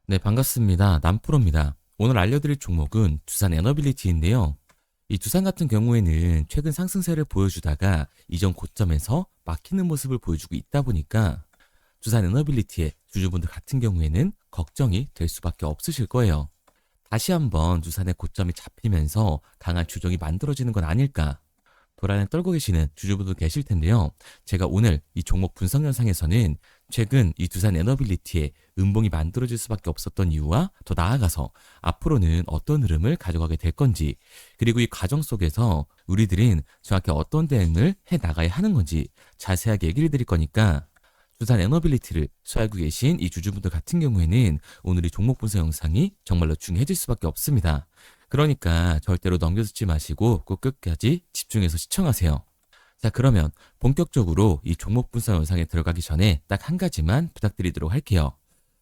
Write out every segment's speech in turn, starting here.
네, 반갑습니다. 남프로입니다. 오늘 알려드릴 종목은 두산 에너빌리티인데요. 이 두산 같은 경우에는 최근 상승세를 보여주다가 이전 고점에서 막히는 모습을 보여주고 있다 보니까 두산 에너빌리티의 주주분들 같은 경우에는 걱정이 될 수밖에 없으실 거예요. 다시 한번 두산의 고점이 잡히면서 강한 조정이 만들어지는 건 아닐까 불안에 떨고 계시는 주주분들 계실 텐데요. 제가 오늘 이 종목 분석 영상에서는 최근 이 두산 에너빌리티의 음봉이 만들어질 수밖에 없었던 이유와 더 나아가서 앞으로는 어떤 흐름을 가져가게 될 건지, 그리고 이 과정 속에서 우리들은 정확히 어떤 대응을 해 나가야 하는 건지 자세하게 얘기를 드릴 거니까 두산 에너빌리티를 소유하고 계신 이 주주분들 같은 경우에는 오늘 이 종목 분석 영상이 정말로 중요해질 수밖에 없습니다. 그러니까 절대로 넘겨듣지 마시고 꼭 끝까지 집중해서 시청하세요. 자, 그러면 본격적으로 이 종목 분석 영상에 들어가기 전에 딱 한 가지만 부탁드리도록 할게요.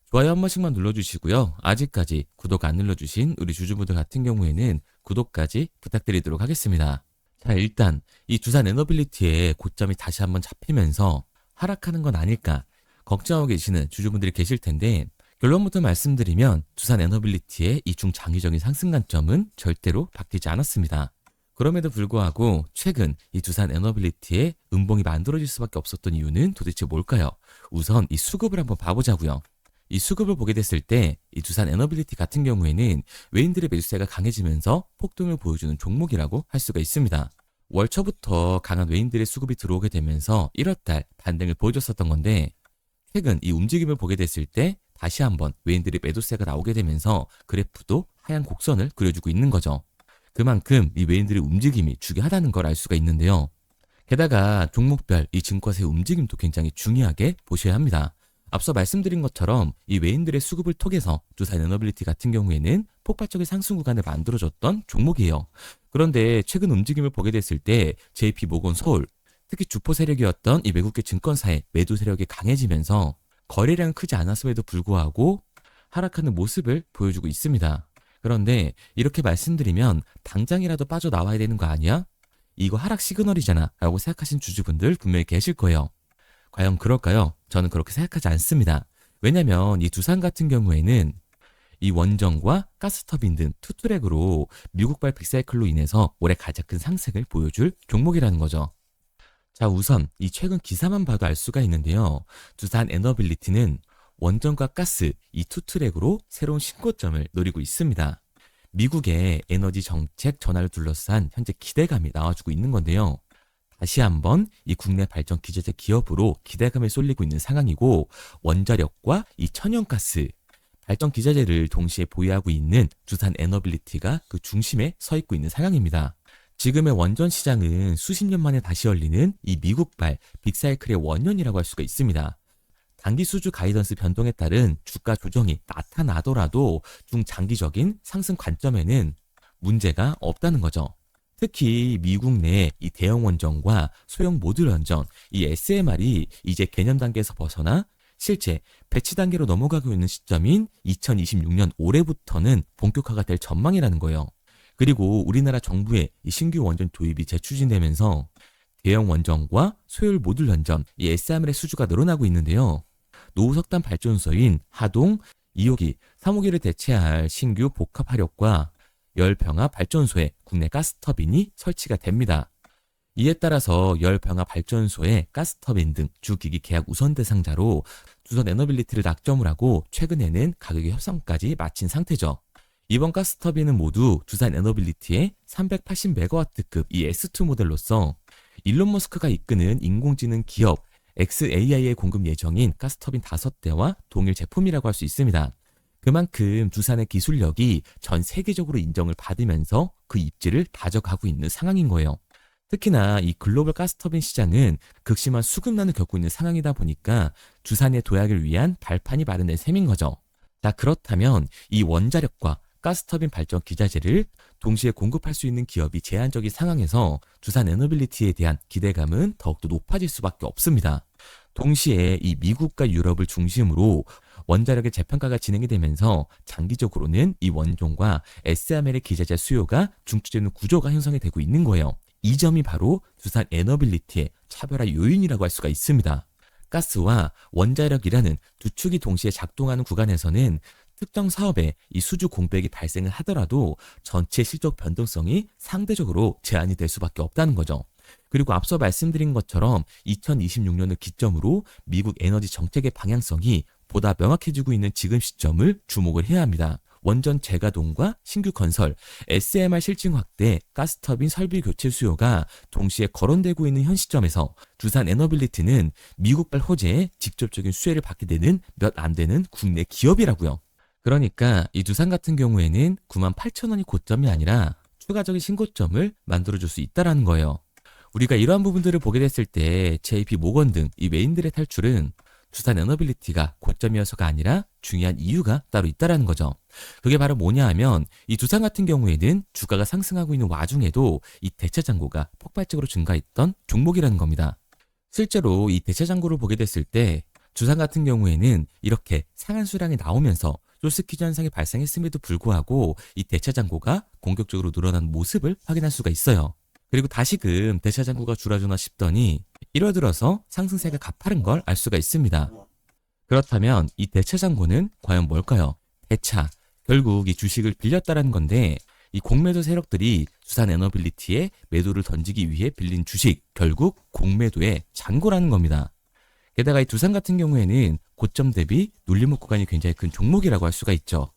좋아요 한 번씩만 눌러주시고요. 아직까지 구독 안 눌러주신 우리 주주분들 같은 경우에는 구독까지 부탁드리도록 하겠습니다. 자, 일단 이 두산 에너빌리티의 고점이 다시 한번 잡히면서 하락하는 건 아닐까 걱정하고 계시는 주주분들이 계실 텐데, 결론부터 말씀드리면 두산 에너빌리티의 이 중장기적인 상승 관점은 절대로 바뀌지 않았습니다. 그럼에도 불구하고 최근 이 두산 에너빌리티의 음봉이 만들어질 수밖에 없었던 이유는 도대체 뭘까요? 우선 이 수급을 한번 봐보자고요. 이 수급을 보게 됐을 때 이 두산 에너빌리티 같은 경우에는 외인들의 매수세가 강해지면서 폭등을 보여주는 종목이라고 할 수가 있습니다. 월 초부터 강한 외인들의 수급이 들어오게 되면서 1월달 반등을 보여줬었던 건데, 최근 이 움직임을 보게 됐을 때 다시 한번 외인들의 매도세가 나오게 되면서 그래프도 하얀 곡선을 그려주고 있는 거죠. 그만큼 이 외인들의 움직임이 중요하다는 걸 알 수가 있는데요. 게다가 종목별 이 증권사의 움직임도 굉장히 중요하게 보셔야 합니다. 앞서 말씀드린 것처럼 이 외인들의 수급을 통해서 두산 에너빌리티 같은 경우에는 폭발적인 상승 구간을 만들어줬던 종목이에요. 그런데 최근 움직임을 보게 됐을 때 JP모건 서울, 특히 주포 세력이었던 이 외국계 증권사의 매도 세력이 강해지면서 거래량은 크지 않았음에도 불구하고 하락하는 모습을 보여주고 있습니다. 그런데 이렇게 말씀드리면 당장이라도 빠져나와야 되는 거 아니야? 이거 하락 시그널이잖아 라고 생각하신 주주분들 분명히 계실 거예요. 과연 그럴까요? 저는 그렇게 생각하지 않습니다. 왜냐면 이 두산 같은 경우에는 이 원전과 가스터빈 등 투트랙으로 미국발 빅사이클로 인해서 올해 가장 큰 상승을 보여줄 종목이라는 거죠. 자, 우선 이 최근 기사만 봐도 알 수가 있는데요. 두산 에너빌리티는 원전과 가스 이 투트랙으로 새로운 신고점을 노리고 있습니다. 미국의 에너지 정책 전환을 둘러싼 현재 기대감이 나와주고 있는 건데요. 다시 한번 이 국내 발전 기저제 기업으로 기대감을 쏠리고 있는 상황이고, 원자력과 이 천연가스 발전 기저제를 동시에 보유하고 있는 두산 에너빌리티가 그 중심에 서 있고 있는 상황입니다. 지금의 원전 시장은 수십 년 만에 다시 열리는 이 미국발 빅사이클의 원년이라고 할 수가 있습니다. 단기 수주 가이던스 변동에 따른 주가 조정이 나타나더라도 중장기적인 상승 관점에는 문제가 없다는 거죠. 특히 미국 내 이 대형 원전과 소형 모듈 원전, 이 SMR이 이제 개념 단계에서 벗어나 실제 배치 단계로 넘어가고 있는 시점인 2026년 올해부터는 본격화가 될 전망이라는 거예요. 그리고 우리나라 정부의 이 신규 원전 도입이 재추진되면서 대형 원전과 소형 모듈 원전, 이 SMR의 수주가 늘어나고 있는데요. 노후석탄 발전소인 하동 2호기, 3호기를 대체할 신규 복합화력과 열병합 발전소에 국내 가스터빈이 설치가 됩니다. 이에 따라서 열병합 발전소의 가스터빈 등 주기기 계약 우선 대상자로 두산 에너빌리티를 낙점을 하고 최근에는 가격의 협상까지 마친 상태죠. 이번 가스터빈은 모두 두산 에너빌리티의 380메가와트급 이 S2 모델로서 일론 머스크가 이끄는 인공지능 기업 xAI에 공급 예정인 가스터빈 5대와 동일 제품이라고 할 수 있습니다. 그만큼 두산의 기술력이 전 세계적으로 인정을 받으면서 그 입지를 다져가고 있는 상황인 거예요. 특히나 이 글로벌 가스터빈 시장은 극심한 수급난을 겪고 있는 상황이다 보니까 두산의 도약을 위한 발판이 마련된 셈인 거죠. 자, 그렇다면 이 원자력과 가스터빈 발전 기자재를 동시에 공급할 수 있는 기업이 제한적인 상황에서 두산 에너빌리티에 대한 기대감은 더욱더 높아질 수밖에 없습니다. 동시에 이 미국과 유럽을 중심으로 원자력의 재평가가 진행이 되면서 장기적으로는 이 원종과 SML의 기자재 수요가 중추되는 구조가 형성이 되고 있는 거예요. 이 점이 바로 두산 에너빌리티의 차별화 요인이라고 할 수가 있습니다. 가스와 원자력이라는 두 축이 동시에 작동하는 구간에서는 특정 사업에 이 수주 공백이 발생을 하더라도 전체 실적 변동성이 상대적으로 제한이 될 수밖에 없다는 거죠. 그리고 앞서 말씀드린 것처럼 2026년을 기점으로 미국 에너지 정책의 방향성이 보다 명확해지고 있는 지금 시점을 주목을 해야 합니다. 원전 재가동과 신규 건설, SMR 실증 확대, 가스터빈 설비 교체 수요가 동시에 거론되고 있는 현 시점에서 두산 에너빌리티는 미국발 호재에 직접적인 수혜를 받게 되는 몇 안 되는 국내 기업이라고요. 그러니까 이 두산 같은 경우에는 98,000원이 고점이 아니라 추가적인 신고점을 만들어줄 수 있다는 거예요. 우리가 이러한 부분들을 보게 됐을 때 JP 모건 등 이 메인들의 탈출은 두산 에너빌리티가 고점이어서가 아니라 중요한 이유가 따로 있다는 거죠. 그게 바로 뭐냐 하면 이 두산 같은 경우에는 주가가 상승하고 있는 와중에도 이 대체 잔고가 폭발적으로 증가했던 종목이라는 겁니다. 실제로 이 대체 잔고를 보게 됐을 때 두산 같은 경우에는 이렇게 상한 수량이 나오면서 쇼스퀴즈 현상이 발생했음에도 불구하고 이 대체 잔고가 공격적으로 늘어난 모습을 확인할 수가 있어요. 그리고 다시금 대체 잔고가 줄어드나 싶더니 1월 들어서 상승세가 가파른 걸 알 수가 있습니다. 그렇다면 이 대체 잔고는 과연 뭘까요? 대차, 결국 이 주식을 빌렸다라는 건데 이 공매도 세력들이 두산 에너빌리티에 매도를 던지기 위해 빌린 주식, 결국 공매도의 잔고라는 겁니다. 게다가 이 두산 같은 경우에는 고점 대비 눌림목 구간이 굉장히 큰 종목이라고 할 수가 있죠.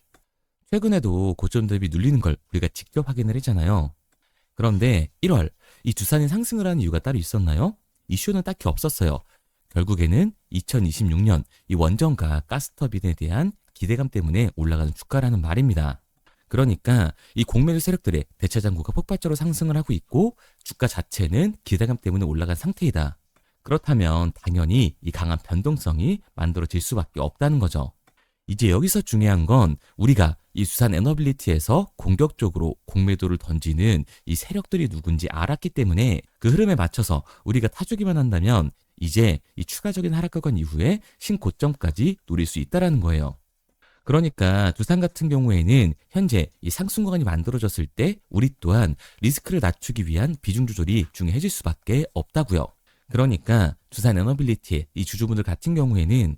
최근에도 고점 대비 눌리는 걸 우리가 직접 확인을 했잖아요. 그런데 1월 이 두산이 상승을 하는 이유가 따로 있었나요? 이슈는 딱히 없었어요. 결국에는 2026년 이 원전과 가스터빈에 대한 기대감 때문에 올라가는 주가라는 말입니다. 그러니까 이 공매도 세력들의 대체 잔고가 폭발적으로 상승을 하고 있고 주가 자체는 기대감 때문에 올라간 상태이다. 그렇다면 당연히 이 강한 변동성이 만들어질 수밖에 없다는 거죠. 이제 여기서 중요한 건 우리가 이 두산 에너빌리티에서 공격적으로 공매도를 던지는 이 세력들이 누군지 알았기 때문에 그 흐름에 맞춰서 우리가 타주기만 한다면 이제 이 추가적인 하락 구간 이후에 신고점까지 노릴 수 있다는 거예요. 그러니까 두산 같은 경우에는 현재 이 상승 구간이 만들어졌을 때 우리 또한 리스크를 낮추기 위한 비중 조절이 중요해질 수밖에 없다고요. 그러니까 두산 에너빌리티의 이 주주분들 같은 경우에는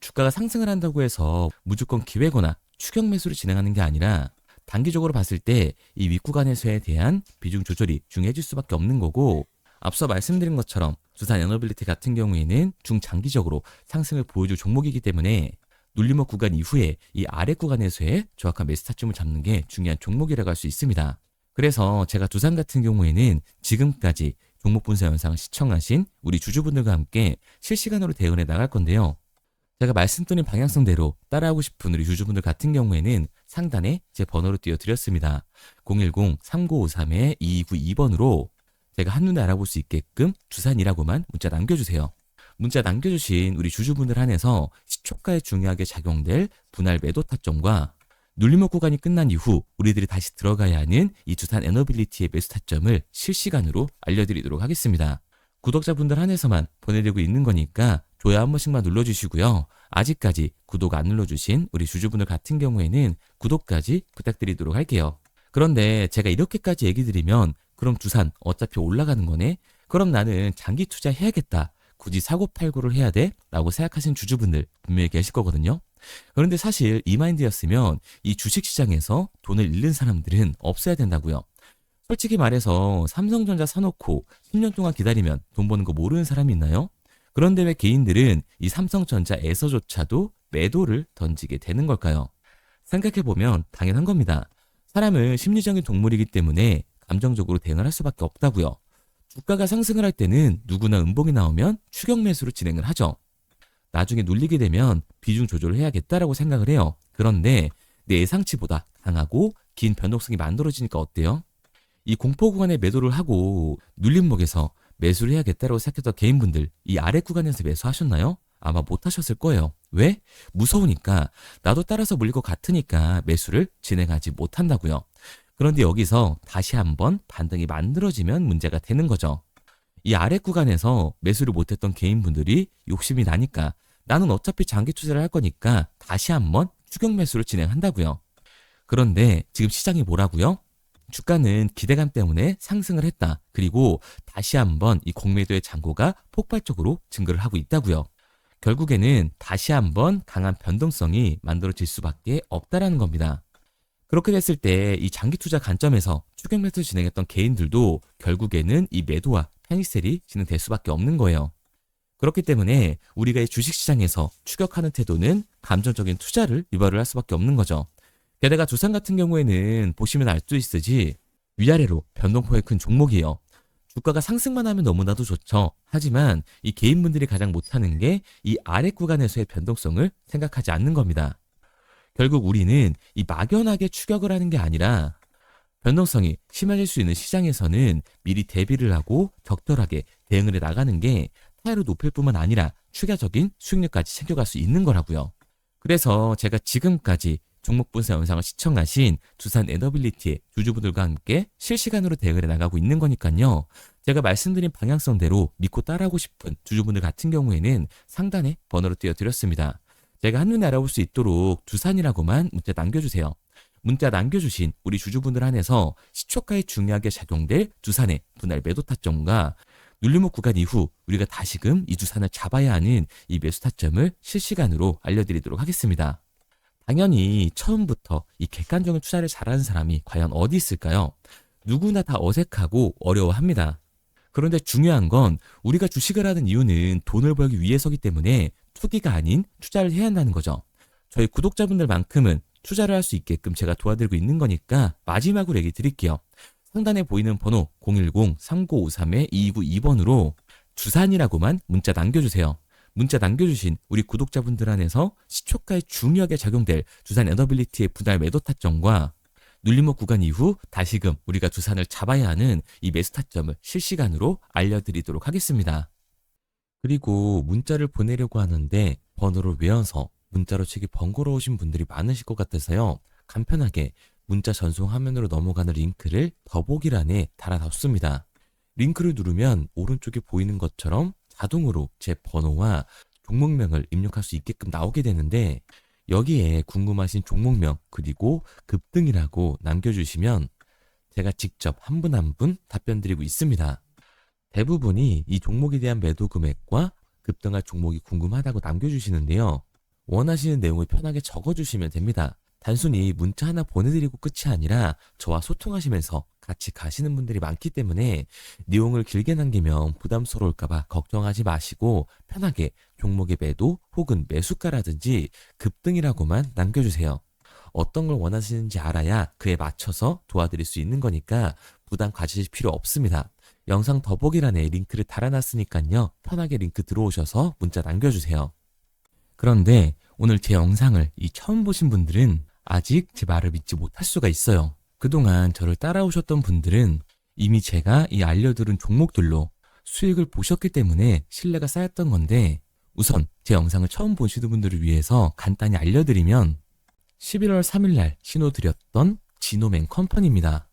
주가가 상승을 한다고 해서 무조건 기회거나 추격 매수를 진행하는 게 아니라 단기적으로 봤을 때 이 윗구간에서에 대한 비중 조절이 중요해질 수밖에 없는 거고 앞서 말씀드린 것처럼 두산 에너빌리티 같은 경우에는 중장기적으로 상승을 보여줄 종목이기 때문에 눌림목 구간 이후에 이 아래 구간에서의 정확한 매수 타점을 잡는 게 중요한 종목이라고 할 수 있습니다. 그래서 제가 두산 같은 경우에는 지금까지 종목 분석 영상을 시청하신 우리 주주분들과 함께 실시간으로 대응해 나갈 건데요. 제가 말씀드린 방향성대로 따라하고 싶은 우리 주주분들 같은 경우에는 상단에 제 번호를 띄워드렸습니다. 010-3953-2292번으로 제가 한눈에 알아볼 수 있게끔 두산이라고만 문자 남겨주세요. 문자 남겨주신 우리 주주분들 한해서 시초가에 중요하게 작용될 분할 매도 타점과 눌림목 구간이 끝난 이후 우리들이 다시 들어가야 하는 이 두산 에너빌리티의 매수 타점을 실시간으로 알려드리도록 하겠습니다. 구독자분들 한해서만 보내드리고 있는 거니까 좋아요 한 번씩만 눌러주시고요. 아직까지 구독 안 눌러주신 우리 주주분들 같은 경우에는 구독까지 부탁드리도록 할게요. 그런데 제가 이렇게까지 얘기 드리면 그럼 두산 어차피 올라가는 거네? 그럼 나는 장기 투자해야겠다. 굳이 사고팔고를 해야 돼? 라고 생각하시는 주주분들 분명히 계실 거거든요. 그런데 사실 이 마인드였으면 이 주식시장에서 돈을 잃는 사람들은 없어야 된다고요. 솔직히 말해서 삼성전자 사놓고 10년 동안 기다리면 돈 버는 거 모르는 사람이 있나요? 그런데 왜 개인들은 이 삼성전자에서조차도 매도를 던지게 되는 걸까요? 생각해보면 당연한 겁니다. 사람은 심리적인 동물이기 때문에 감정적으로 대응을 할 수밖에 없다고요. 주가가 상승을 할 때는 누구나 음봉이 나오면 추격 매수로 진행을 하죠. 나중에 눌리게 되면 비중 조절을 해야겠다라고 생각을 해요. 그런데 내 예상치보다 강하고 긴 변동성이 만들어지니까 어때요? 이 공포 구간에 매도를 하고 눌림목에서 매수를 해야겠다라고 생각했던 개인분들 이 아래 구간에서 매수하셨나요? 아마 못하셨을 거예요. 왜? 무서우니까 나도 따라서 물릴 것 같으니까 매수를 진행하지 못한다고요. 그런데 여기서 다시 한번 반등이 만들어지면 문제가 되는 거죠. 이 아래 구간에서 매수를 못했던 개인분들이 욕심이 나니까 나는 어차피 장기 투자를 할 거니까 다시 한번 추격 매수를 진행한다고요. 그런데 지금 시장이 뭐라고요? 주가는 기대감 때문에 상승을 했다. 그리고 다시 한번 이 공매도의 잔고가 폭발적으로 증가를 하고 있다고요. 결국에는 다시 한번 강한 변동성이 만들어질 수밖에 없다라는 겁니다. 그렇게 됐을 때 이 장기 투자 관점에서 추격 매수 진행했던 개인들도 결국에는 이 매도와 패닉셀이 진행될 수밖에 없는 거예요. 그렇기 때문에 우리가 이 주식시장에서 추격하는 태도는 감정적인 투자를 유발을 할 수밖에 없는 거죠. 게다가 두산 같은 경우에는 보시면 알 수 있으지 위아래로 변동폭이 큰 종목이에요. 주가가 상승만 하면 너무나도 좋죠. 하지만 이 개인분들이 가장 못하는 게 이 아래 구간에서의 변동성을 생각하지 않는 겁니다. 결국 우리는 이 막연하게 추격을 하는 게 아니라 변동성이 심해질 수 있는 시장에서는 미리 대비를 하고 적절하게 대응을 해 나가는 게 타율을 높일 뿐만 아니라 추가적인 수익률까지 챙겨갈 수 있는 거라고요. 그래서 제가 지금까지 종목 분석 영상을 시청하신 두산 에너빌리티의 주주분들과 함께 실시간으로 대응을 해 나가고 있는 거니까요. 제가 말씀드린 방향성대로 믿고 따라하고 싶은 주주분들 같은 경우에는 상단에 번호를 띄워드렸습니다. 제가 한눈에 알아볼 수 있도록 두산이라고만 문자 남겨주세요. 문자 남겨주신 우리 주주분들 한해서 시초가에 중요하게 작용될 두산의 분할 매도 타점과 눌림목 구간 이후 우리가 다시금 이 두산을 잡아야 하는 이 매수 타점을 실시간으로 알려드리도록 하겠습니다. 당연히 처음부터 이 객관적인 투자를 잘하는 사람이 과연 어디 있을까요? 누구나 다 어색하고 어려워합니다. 그런데 중요한 건 우리가 주식을 하는 이유는 돈을 벌기 위해서기 때문에 투기가 아닌 투자를 해야 한다는 거죠. 저희 구독자분들만큼은 투자를 할 수 있게끔 제가 도와드리고 있는 거니까 마지막으로 얘기 드릴게요. 상단에 보이는 번호 010-3953-2292번으로 두산이라고만 문자 남겨주세요. 문자 남겨주신 우리 구독자분들 안에서 시초가에 중요하게 작용될 두산 에너빌리티의 분할 매도 타점과 눌림목 구간 이후 다시금 우리가 두산을 잡아야 하는 이 매수 타점을 실시간으로 알려드리도록 하겠습니다. 그리고 문자를 보내려고 하는데 번호를 외워서 문자로 치기 번거로우신 분들이 많으실 것 같아서요. 간편하게 문자 전송 화면으로 넘어가는 링크를 더보기란에 달아놨습니다. 링크를 누르면 오른쪽에 보이는 것처럼 자동으로 제 번호와 종목명을 입력할 수 있게끔 나오게 되는데 여기에 궁금하신 종목명 그리고 급등이라고 남겨주시면 제가 직접 한 분 한 분 답변 드리고 있습니다. 대부분이 이 종목에 대한 매도 금액과 급등할 종목이 궁금하다고 남겨주시는데요. 원하시는 내용을 편하게 적어주시면 됩니다. 단순히 문자 하나 보내드리고 끝이 아니라 저와 소통하시면서 같이 가시는 분들이 많기 때문에 내용을 길게 남기면 부담스러울까봐 걱정하지 마시고 편하게 종목의 매도 혹은 매수가라든지 급등이라고만 남겨주세요. 어떤 걸 원하시는지 알아야 그에 맞춰서 도와드릴 수 있는 거니까 부담 가지실 필요 없습니다. 영상 더보기란에 링크를 달아놨으니까요. 편하게 링크 들어오셔서 문자 남겨주세요. 그런데 오늘 제 영상을 처음 보신 분들은 아직 제 말을 믿지 못할 수가 있어요. 그동안 저를 따라오셨던 분들은 이미 제가 이 알려드린 종목들로 수익을 보셨기 때문에 신뢰가 쌓였던 건데 우선 제 영상을 처음 보시는 분들을 위해서 간단히 알려드리면 11월 3일날 신호드렸던 지노맨 컴퍼니입니다.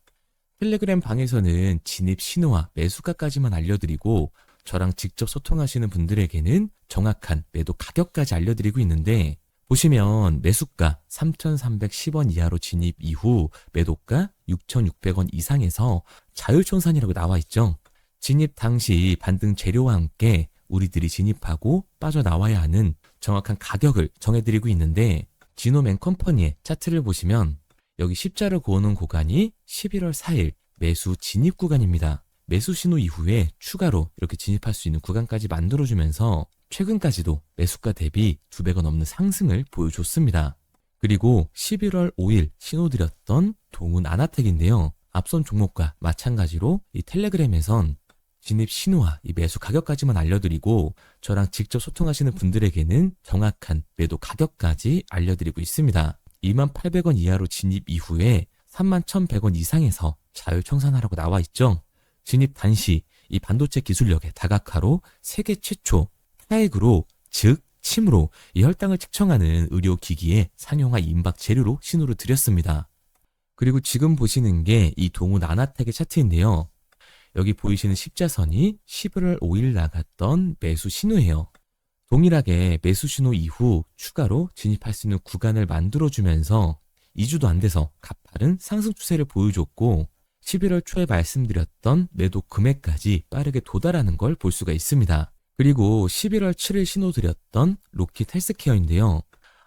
텔레그램 방에서는 진입 신호와 매수가까지만 알려드리고 저랑 직접 소통하시는 분들에게는 정확한 매도 가격까지 알려드리고 있는데 보시면 매수가 3,310원 이하로 진입 이후 매도가 6,600원 이상에서 자율청산이라고 나와 있죠. 진입 당시 반등 재료와 함께 우리들이 진입하고 빠져나와야 하는 정확한 가격을 정해드리고 있는데 지노맨 컴퍼니의 차트를 보시면 여기 십자를 그어놓은 구간이 11월 4일 매수 진입 구간입니다. 매수 신호 이후에 추가로 이렇게 진입할 수 있는 구간까지 만들어주면서 최근까지도 매수가 대비 2배가 넘는 상승을 보여줬습니다. 그리고 11월 5일 신호드렸던 동훈 아나텍인데요. 앞선 종목과 마찬가지로 이 텔레그램에선 진입 신호와 이 매수 가격까지만 알려드리고 저랑 직접 소통하시는 분들에게는 정확한 매도 가격까지 알려드리고 있습니다. 28,000원 이하로 진입 이후에 31,100원 이상에서 자율청산하라고 나와 있죠. 진입 단시 이 반도체 기술력의 다각화로 세계 최초 타액으로 즉 침으로 이 혈당을 측정하는 의료기기의 상용화 임박 재료로 신호를 드렸습니다. 그리고 지금 보시는 게 이 동훈 아나텍의 차트인데요. 여기 보이시는 십자선이 11월 5일 나갔던 매수 신호예요. 동일하게 매수 신호 이후 추가로 진입할 수 있는 구간을 만들어주면서 2주도 안 돼서 가파른 상승 추세를 보여줬고 11월 초에 말씀드렸던 매도 금액까지 빠르게 도달하는 걸 볼 수가 있습니다. 그리고 11월 7일 신호드렸던 로킷 헬스케어인데요.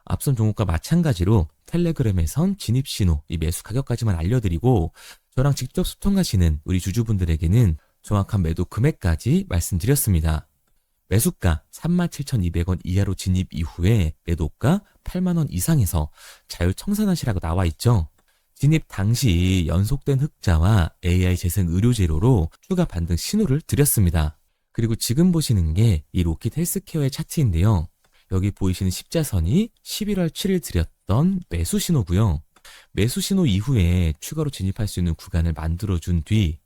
앞선 종목과 마찬가지로 텔레그램에선 진입 신호, 이 매수 가격까지만 알려드리고 저랑 직접 소통하시는 우리 주주분들에게는 정확한 매도 금액까지 말씀드렸습니다. 매수가 37,200원 이하로 진입 이후에 매도가 8만원 이상에서 자율 청산하시라고 나와 있죠. 진입 당시 연속된 흑자와 AI 재생 의료 재료로 추가 반등 신호를 드렸습니다. 그리고 지금 보시는 게 이 로킷 헬스케어의 차트인데요. 여기 보이시는 십자선이 11월 7일 드렸던 매수 신호고요. 매수 신호 이후에 추가로 진입할 수 있는 구간을 만들어준 뒤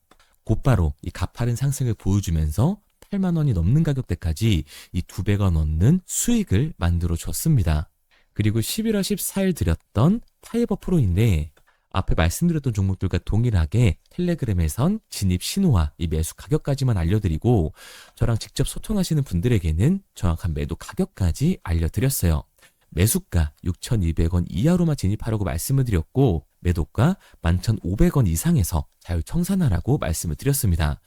곧바로 이 가파른 상승을 보여주면서 8만 원이 넘는 가격대까지 이 2배가 넘는 수익을 만들어 줬습니다. 그리고 11월 14일 드렸던 파이버 프로인데 앞에 말씀드렸던 종목들과 동일하게 텔레그램에선 진입 신호와 이 매수 가격까지만 알려드리고 저랑 직접 소통하시는 분들에게는 정확한 매도 가격까지 알려드렸어요. 매수가 6,200원 이하로만 진입하라고 말씀을 드렸고 매도가 11,500원 이상에서 자율 청산하라고 말씀을 드렸습니다.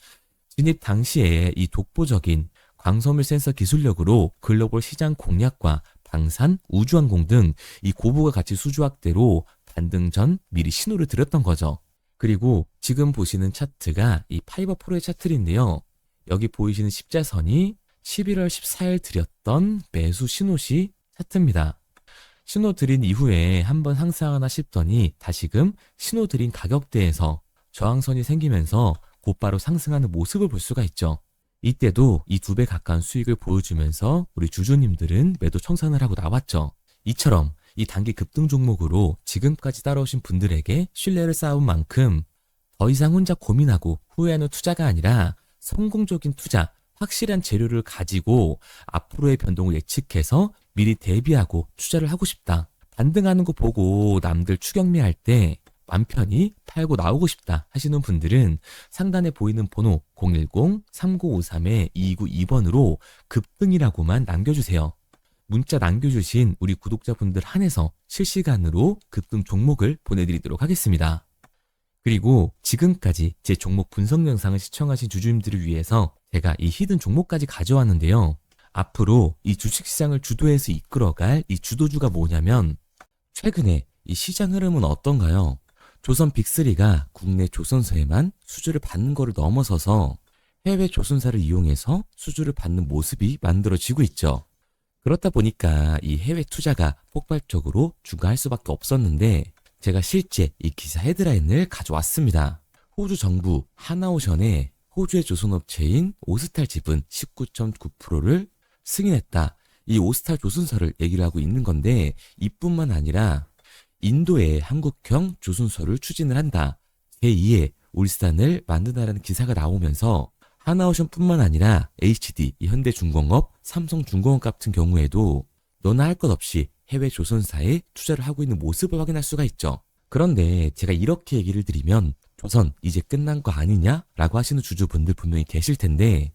진입 당시에 이 독보적인 광섬유 센서 기술력으로 글로벌 시장 공략과 방산, 우주항공 등 이 고부가 가치 수주 확대로 반등 전 미리 신호를 드렸던 거죠. 그리고 지금 보시는 차트가 이 파이버 프로의 차트인데요. 여기 보이시는 십자선이 11월 14일 드렸던 매수 신호시 차트입니다. 신호 드린 이후에 한번 상승하나 싶더니 다시금 신호 드린 가격대에서 저항선이 생기면서 곧바로 상승하는 모습을 볼 수가 있죠. 이때도 이 2배 가까운 수익을 보여주면서 우리 주주님들은 매도 청산을 하고 나왔죠. 이처럼 이 단기 급등 종목으로 지금까지 따라오신 분들에게 신뢰를 쌓은 만큼 더 이상 혼자 고민하고 후회하는 투자가 아니라 성공적인 투자, 확실한 재료를 가지고 앞으로의 변동을 예측해서 미리 대비하고 투자를 하고 싶다. 반등하는 거 보고 남들 추격매할 때 맘 편히 팔고 나오고 싶다 하시는 분들은 상단에 보이는 번호 010-3953-2292번으로 급등이라고만 남겨주세요. 문자 남겨주신 우리 구독자분들 한해서 실시간으로 급등 종목을 보내드리도록 하겠습니다. 그리고 지금까지 제 종목 분석 영상을 시청하신 주주님들을 위해서 제가 이 히든 종목까지 가져왔는데요. 앞으로 이 주식시장을 주도해서 이끌어갈 이 주도주가 뭐냐면 최근에 이 시장 흐름은 어떤가요? 조선 빅3가 국내 조선사에만 수주를 받는 거를 넘어서서 해외 조선사를 이용해서 수주를 받는 모습이 만들어지고 있죠. 그렇다 보니까 이 해외 투자가 폭발적으로 증가할 수밖에 없었는데 제가 실제 이 기사 헤드라인을 가져왔습니다. 호주 정부 하나오션에 호주의 조선업체인 오스탈 지분 19.9%를 승인했다. 이 오스탈 조선사를 얘기를 하고 있는 건데 이뿐만 아니라 인도에 한국형 조선소를 추진을 한다. 제2의 울산을 만든다라는 기사가 나오면서 하나오션뿐만 아니라 HD, 현대중공업, 삼성중공업 같은 경우에도 너나 할 것 없이 해외 조선사에 투자를 하고 있는 모습을 확인할 수가 있죠. 그런데 제가 이렇게 얘기를 드리면 조선 이제 끝난 거 아니냐라고 하시는 주주분들 분명히 계실 텐데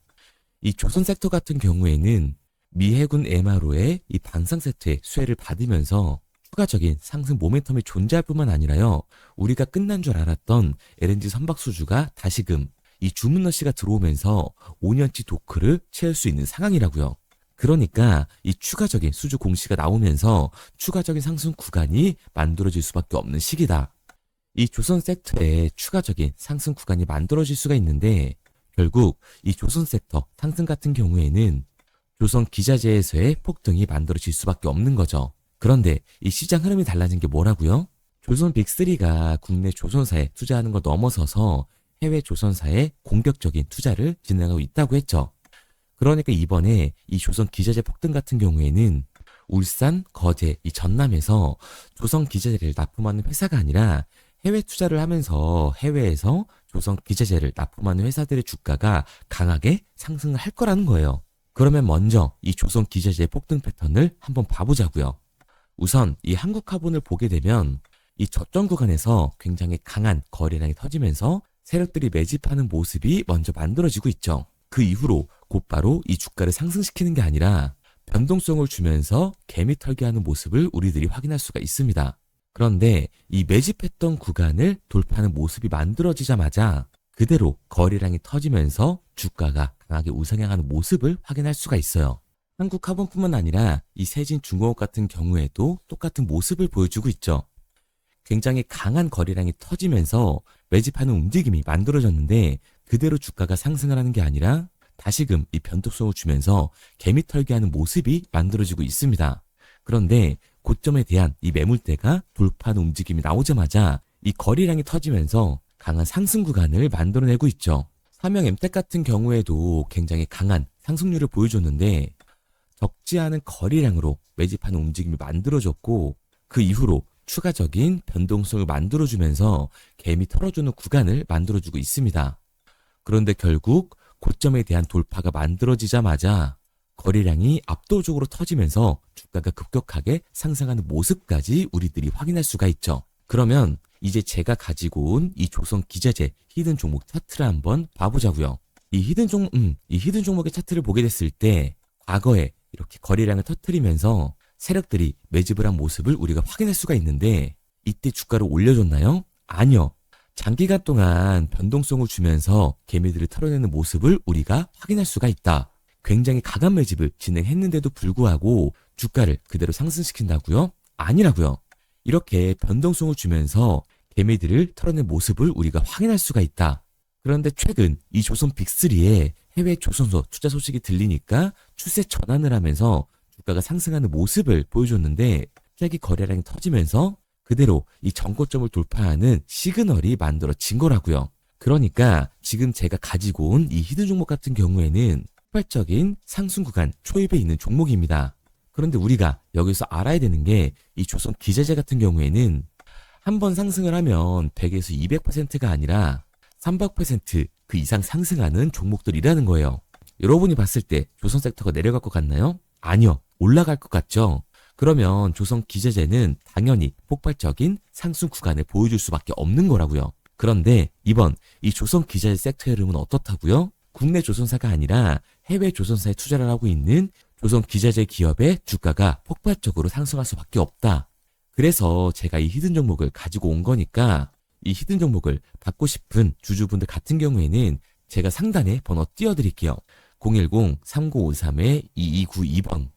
이 조선 섹터 같은 경우에는 미 해군 MRO의 이 방산 세트의 수혜를 받으면서 추가적인 상승 모멘텀이 존재할 뿐만 아니라요. 우리가 끝난 줄 알았던 LNG 선박 수주가 다시금 이 주문러시가 들어오면서 5년치 도크를 채울 수 있는 상황이라고요. 그러니까 이 추가적인 수주 공시가 나오면서 추가적인 상승 구간이 만들어질 수밖에 없는 시기다. 이 조선 섹터에 추가적인 상승 구간이 만들어질 수가 있는데 결국 이 조선 섹터 상승 같은 경우에는 조선 기자재에서의 폭등이 만들어질 수밖에 없는 거죠. 그런데 이 시장 흐름이 달라진 게 뭐라고요? 조선 빅3가 국내 조선사에 투자하는 걸 넘어서서 해외 조선사에 공격적인 투자를 진행하고 있다고 했죠. 그러니까 이번에 이 조선 기자재 폭등 같은 경우에는 울산, 거제, 이 전남에서 조선 기자재를 납품하는 회사가 아니라 해외 투자를 하면서 해외에서 조선 기자재를 납품하는 회사들의 주가가 강하게 상승을 할 거라는 거예요. 그러면 먼저 이 조선 기자재 폭등 패턴을 한번 봐보자고요. 우선 이 한국화본을 보게 되면 이 저점 구간에서 굉장히 강한 거래량이 터지면서 세력들이 매집하는 모습이 먼저 만들어지고 있죠. 그 이후로 곧바로 이 주가를 상승시키는 게 아니라 변동성을 주면서 개미 털기하는 모습을 우리들이 확인할 수가 있습니다. 그런데 이 매집했던 구간을 돌파하는 모습이 만들어지자마자 그대로 거래량이 터지면서 주가가 강하게 우상향하는 모습을 확인할 수가 있어요. 한국화본뿐만 아니라 이 세진중공업 같은 경우에도 똑같은 모습을 보여주고 있죠. 굉장히 강한 거래량이 터지면서 매집하는 움직임이 만들어졌는데 그대로 주가가 상승을 하는 게 아니라 다시금 이 변동성을 주면서 개미 털기하는 모습이 만들어지고 있습니다. 그런데 고점에 대한 이 매물대가 돌파하는 움직임이 나오자마자 이 거래량이 터지면서 강한 상승 구간을 만들어내고 있죠. 삼형 엠텍 같은 경우에도 굉장히 강한 상승률을 보여줬는데 적지 않은 거래량으로 매집하는 움직임이 만들어졌고 그 이후로 추가적인 변동성을 만들어주면서 개미 털어주는 구간을 만들어주고 있습니다. 그런데 결국 고점에 대한 돌파가 만들어지자마자 거래량이 압도적으로 터지면서 주가가 급격하게 상승하는 모습까지 우리들이 확인할 수가 있죠. 그러면 이제 제가 가지고 온 이 조선기자재 히든 종목 차트를 한번 봐보자고요. 이 히든 종목의 차트를 보게 됐을 때 과거에 이렇게 거래량을 터뜨리면서 세력들이 매집을 한 모습을 우리가 확인할 수가 있는데 이때 주가를 올려줬나요? 아니요. 장기간 동안 변동성을 주면서 개미들을 털어내는 모습을 우리가 확인할 수가 있다. 굉장히 강한 매집을 진행했는데도 불구하고 주가를 그대로 상승시킨다고요? 아니라고요. 이렇게 변동성을 주면서 개미들을 털어낸 모습을 우리가 확인할 수가 있다. 그런데 최근 이 조선 빅3의 해외 조선소 투자 소식이 들리니까 추세 전환을 하면서 주가가 상승하는 모습을 보여줬는데 갑자기 거래량이 터지면서 그대로 이 전고점을 돌파하는 시그널이 만들어진 거라고요. 그러니까 지금 제가 가지고 온 이 히든 종목 같은 경우에는 폭발적인 상승 구간 초입에 있는 종목입니다. 그런데 우리가 여기서 알아야 되는 게 이 조선 기자재 같은 경우에는 한번 상승을 하면 100에서 200%가 아니라 300%그 이상 상승하는 종목들이라는 거예요. 여러분이 봤을 때 조선 섹터가 내려갈 것 같나요? 아니요. 올라갈 것 같죠? 그러면 조선 기자재는 당연히 폭발적인 상승 구간을 보여줄 수밖에 없는 거라고요. 그런데 이번 이 조선 기자재 섹터의 흐름은 어떻다고요? 국내 조선사가 아니라 해외 조선사에 투자를 하고 있는 조선 기자재 기업의 주가가 폭발적으로 상승할 수밖에 없다. 그래서 제가 이 히든 종목을 가지고 온 거니까 이 히든 종목을 받고 싶은 주주분들 같은 경우에는 제가 상단에 번호 띄워드릴게요. 010-3953-2292번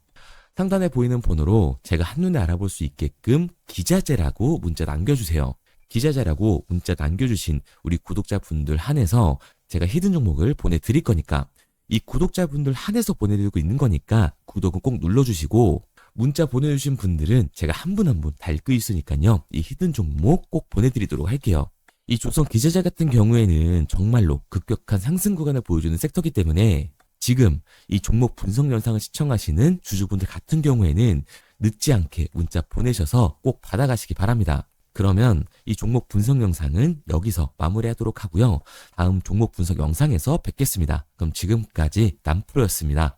상단에 보이는 번호로 제가 한눈에 알아볼 수 있게끔 기자재라고 문자 남겨주세요. 기자재라고 문자 남겨주신 우리 구독자분들 한해서 제가 히든 종목을 보내드릴 거니까 이 구독자분들 한해서 보내드리고 있는 거니까 구독은 꼭 눌러주시고 문자 보내주신 분들은 제가 한 분 한 분 다 읽고 있으니까요. 이 히든 종목 꼭 보내드리도록 할게요. 이 조선 기자재 같은 경우에는 정말로 급격한 상승 구간을 보여주는 섹터이기 때문에 지금 이 종목 분석 영상을 시청하시는 주주분들 같은 경우에는 늦지 않게 문자 보내셔서 꼭 받아가시기 바랍니다. 그러면 이 종목 분석 영상은 여기서 마무리하도록 하고요. 다음 종목 분석 영상에서 뵙겠습니다. 그럼 지금까지 남프로였습니다.